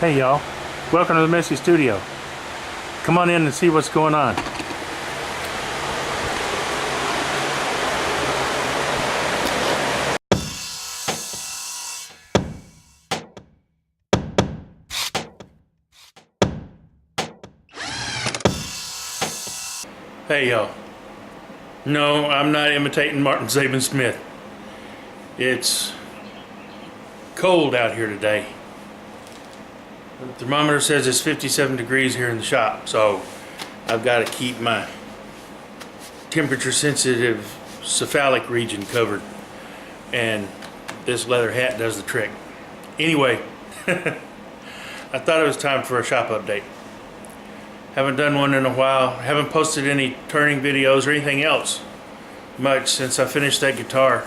Hey y'all, welcome to the Messy Studio. Come on in and see what's going on. Hey y'all. No, I'm not imitating Martin Saban Smith. It's cold out here today. The thermometer says it's 57 degrees here in the shop, so I've got to keep my temperature sensitive cephalic region covered, and this leather hat does the trick. Anyway, I thought it was time for a shop update. Haven't done one in a while. Haven't posted any turning videos or anything else much since I finished that guitar,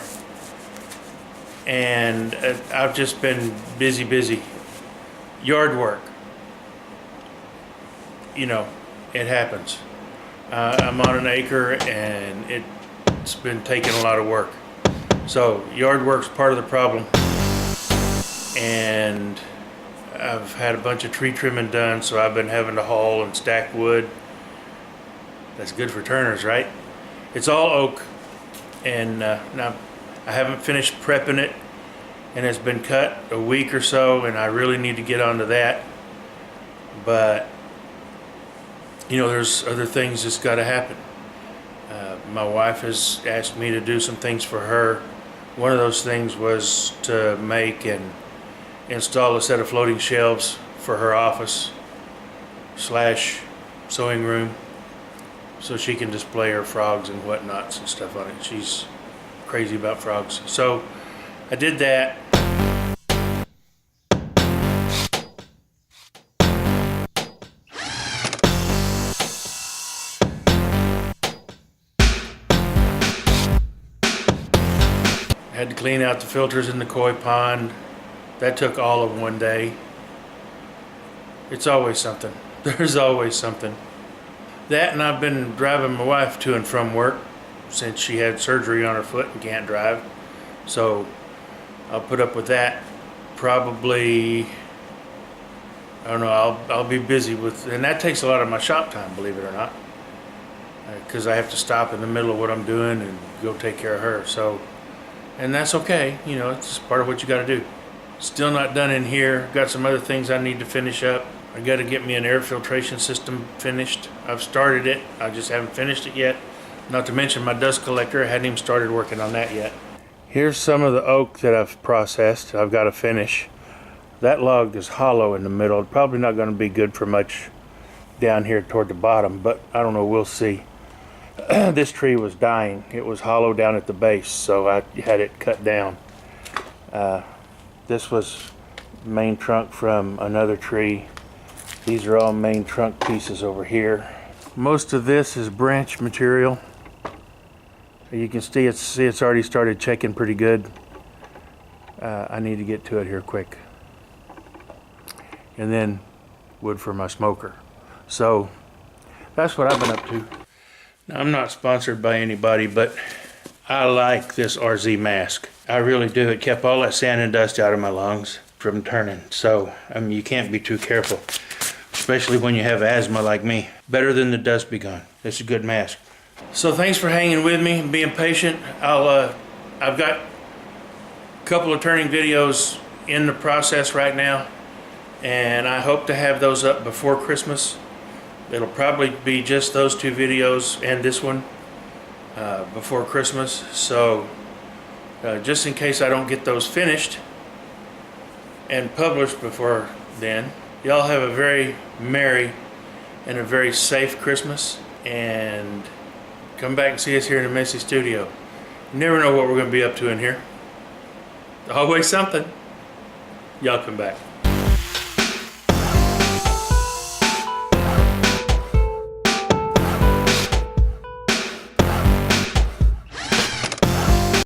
and I've just been busy. Yard work, you know, it happens. I'm on an acre and it's been taking a lot of work. So yard work's part of the problem, and I've had a bunch of tree trimming done, so I've been having to haul and stack wood. That's good for turners, right? It's all oak, and now I haven't finished prepping it, and it's been cut a week or so, and I really need to get onto that. But you know, there's other things that's got to happen. My wife has asked me to do some things for her. One of those things was to make and install a set of floating shelves for her office / sewing room, so she can display her frogs and whatnots and stuff on it. She's crazy about frogs. So I did that. Had to clean out the filters in the koi pond. That took all of one day. It's always something. There's always something. That, and I've been driving my wife to and from work since she had surgery on her foot and can't drive. So I'll put up with that. Probably, I don't know, I'll be busy with, and that takes a lot of my shop time, believe it or not, because I have to stop in the middle of what I'm doing and go take care of her. So, and that's okay, you know, it's just part of what you got to do. Still not done in here. Got some other things I need to finish up. I got to get me an air filtration system finished. I've started it, I just haven't finished it yet. Not to mention my dust collector. I hadn't even started working on that yet. Here's some of the oak that I've processed. I've got to finish. That log is hollow in the middle. It's probably not going to be good for much down here toward the bottom, but I don't know, we'll see. This tree was dying. It was hollow down at the base, so I had it cut down. This was main trunk from another tree. These are all main trunk pieces over here. Most of this is branch material. You can see it's already started checking pretty good. I need to get to it here quick. And then wood for my smoker. So that's what I've been up to. Now, I'm not sponsored by anybody, but I like this RZ mask. I really do. It kept all that sand and dust out of my lungs from turning. So, I mean, you can't be too careful, especially when you have asthma like me. Better than the dust be gone. It's a good mask. So thanks for hanging with me and being patient. I've got a couple of turning videos in the process right now, and I hope to have those up before Christmas. It'll probably be just those two videos and this one before Christmas. So just in case I don't get those finished and published before then, y'all have a very merry and a very safe Christmas, and come back and see us here in the Messy Studio. You never know what we're going to be up to in here. Always something. Y'all come back.